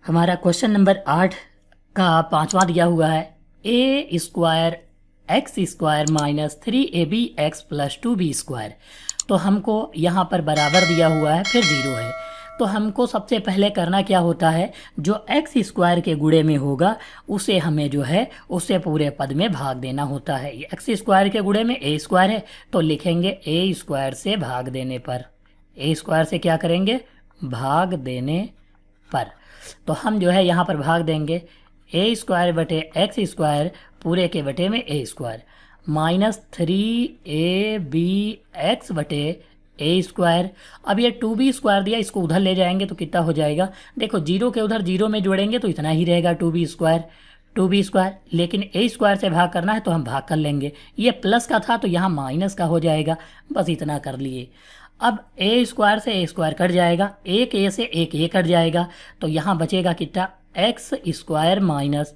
हमारा question number 8 का पांचवा दिया हुआ है A square X square minus 3ab x plus 2b square. तो हमको यहाँ पर बराबर दिया हुआ है, फिर जीरो है। तो हमको सबसे पहले करना क्या होता है, जो एक्स स्क्वायर के गुणे में होगा उसे हमें जो है उससे पूरे पद में भाग देना होता है। एक्स स्क्वायर के गुणे में ए स्क्वायर है तो लिखेंगे ए स्क्वायर से भाग देने पर, ए स्क्वायर से क्या करेंगे, भाग देने पर। तो हम जो है यहाँ पर भाग देंगे ए स्क्वायर बटे एक्स स्क्वायर पूरे के बटे में ए स्क्वायर माइनस 3ab बटे ए स्क्वायर। अब ये 2b स्क्वायर दिया, इसको उधर ले जाएंगे तो कितना हो जाएगा, देखो जीरो के उधर जीरो में जोड़ेंगे तो इतना ही रहेगा 2b स्क्वायर। लेकिन ए स्क्वायर से भाग करना है तो हम भाग कर लेंगे, ये प्लस का था तो यहाँ माइनस का हो जाएगा, बस इतना कर लिए। अब ए स्क्वायर से ए स्क्वायर कट जाएगा, एक ए से एक ए कट जाएगा, तो यहाँ बचेगा कितना, एक्स स्क्वायर माइनस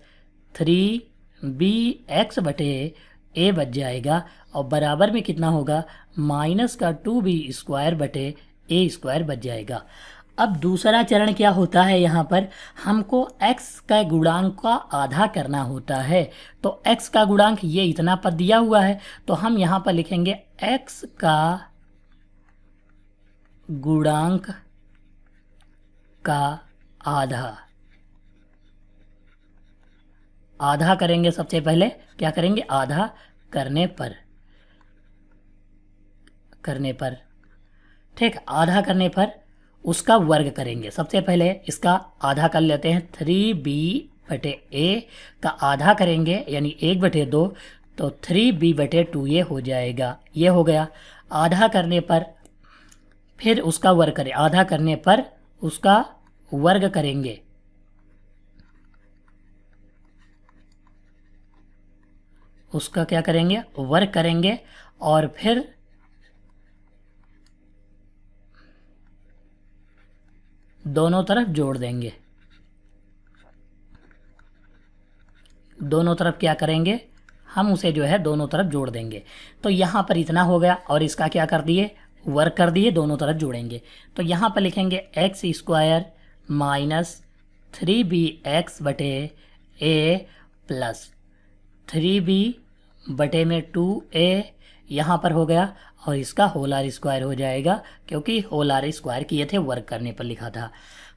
3bx बटे ए बच जाएगा, और बराबर में कितना होगा, माइनस का 2b स्क्वायर बटे ए स्क्वायर बच जाएगा। अब दूसरा चरण क्या होता है, यहाँ पर हमको x का गुणांक का आधा करना होता है। तो x का गुणांक ये इतना पद दिया हुआ है, तो हम यहाँ पर लिखेंगे x का गुणांक का आधा करेंगे। सबसे पहले क्या करेंगे, आधा करने पर ठीक, आधा करने पर उसका वर्ग करेंगे। सबसे पहले इसका आधा कर लेते हैं, 3b बटे ए का आधा करेंगे यानी 1/2, तो 3b बटे 2a हो जाएगा, ये हो गया। आधा करने पर फिर उसका वर्ग करें, आधा करने पर उसका वर्ग करेंगे, उसका क्या करेंगे, वर्ग करेंगे, और फिर दोनों तरफ जोड़ देंगे। दोनों तरफ क्या करेंगे, हम उसे जो है दोनों तरफ जोड़ देंगे। तो यहाँ पर इतना हो गया, और इसका क्या कर दिए, वर्ग कर दिए, दोनों तरफ जोड़ेंगे। तो यहाँ पर लिखेंगे एक्स स्क्वायर माइनस 3bx बटे ए प्लस 3b बटे में 2a यहाँ पर हो गया, और इसका होल आर स्क्वायर हो जाएगा, क्योंकि होल आर स्क्वायर किए थे, वर्ग करने पर लिखा था।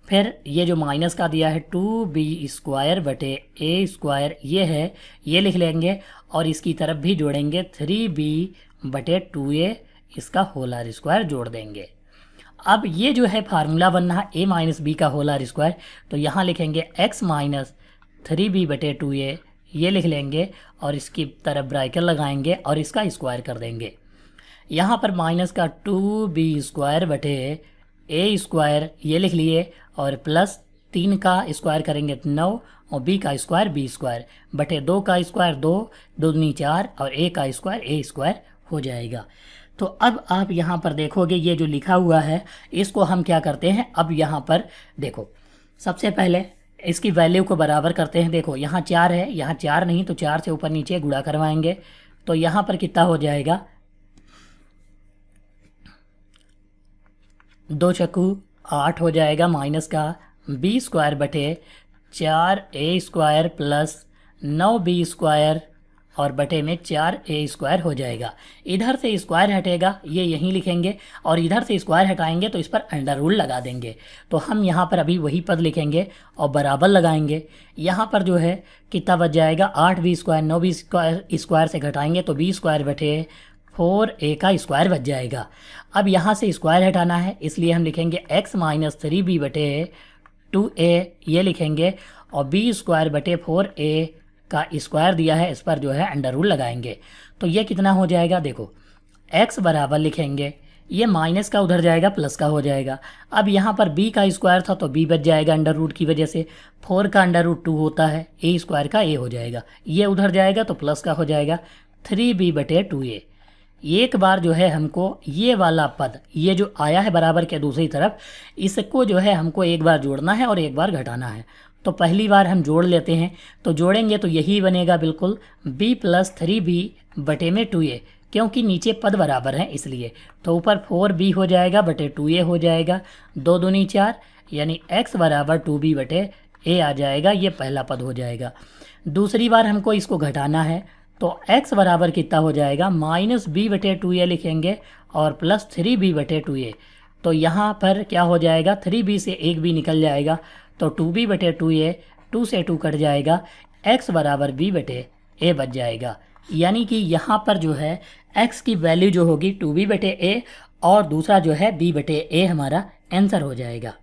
फिर ये जो माइनस का दिया है 2b स्क्वायर बटे ए स्क्वायर ये है, ये लिख लेंगे, और इसकी तरफ भी जोड़ेंगे 3b बटे 2a, इसका होल आर स्क्वायर जोड़ देंगे। अब ये जो है फार्मूला बनना है a माइनस बी का होल आर स्क्वायर, तो यहाँ लिखेंगे x माइनस 3b बटे 2a, ये लिख लेंगे, और इसकी तरफ ब्रैकेट लगाएंगे और इसका स्क्वायर कर देंगे। यहाँ पर माइनस का 2b स्क्वायर बटे ए स्क्वायर ये लिख लिए, और प्लस 3 का स्क्वायर करेंगे 9, और b का स्क्वायर b स्क्वायर बटे 2 का स्क्वायर 2, 2 दूनी 4, और a का स्क्वायर a स्क्वायर हो जाएगा। तो अब आप यहाँ पर देखोगे ये जो लिखा हुआ है इसको हम क्या करते हैं, अब यहाँ पर देखो सबसे पहले इसकी वैल्यू को बराबर करते हैं। देखो यहाँ 4 है, यहाँ 4 नहीं तो 4 से ऊपर नीचे गुणा करवाएंगे, तो यहाँ पर कितना हो जाएगा, 2 चक्कू 8 हो जाएगा, माइनस का b स्क्वायर बटे 4a square plus 9b square और बटे में 4a स्क्वायर हो जाएगा। इधर से स्क्वायर हटेगा, ये यहीं लिखेंगे, और इधर से स्क्वायर हटाएंगे तो इस पर अंडर रूल लगा देंगे। तो हम यहाँ पर अभी वही पद लिखेंगे और बराबर लगाएंगे। यहाँ पर जो है कितना बच जाएगा, 8b स्क्वायर 9b स्क्वायर से घटाएंगे तो b स्क्वायर बटे 4a का स्क्वायर बच जाएगा। अब यहाँ से स्क्वायर हटाना है, इसलिए हम लिखेंगे x माइनस 3b बटे 2a, ये लिखेंगे, और b स्क्वायर बटे 4a का स्क्वायर दिया है, इस पर जो है अंडर रूल लगाएंगे। तो ये कितना हो जाएगा, देखो x बराबर लिखेंगे, ये माइनस का उधर जाएगा प्लस का हो जाएगा। अब यहाँ पर b का स्क्वायर था तो b बच जाएगा अंडर रूट की वजह से, 4 का अंडर रूट 2 होता है, a स्क्वायर का a हो जाएगा, ये उधर जाएगा तो प्लस का हो जाएगा 3b बटे 2a। एक बार जो है हमको ये वाला पद, ये जो आया है बराबर के दूसरी तरफ, इसको जो है हमको एक बार जोड़ना है और एक बार घटाना है। तो पहली बार हम जोड़ लेते हैं, तो जोड़ेंगे तो यही बनेगा बिल्कुल b प्लस 3b बटे में 2a, क्योंकि नीचे पद बराबर हैं इसलिए। तो ऊपर 4b हो जाएगा बटे 2a हो जाएगा, 2 दूनी 4, यानी x बराबर 2b बटे ए आ जाएगा, ये पहला पद हो जाएगा। दूसरी बार हमको इसको घटाना है तो x बराबर कितना हो जाएगा, -b/2a लिखेंगे और प्लस 3b/2a। तो यहाँ पर क्या हो जाएगा, 3b से एक b निकल जाएगा तो 2b/2a, 2 से 2 कट जाएगा, x बराबर b/a बच जाएगा। यानी कि यहाँ पर जो है x की वैल्यू जो होगी 2b/a और दूसरा जो है b/a हमारा आंसर हो जाएगा।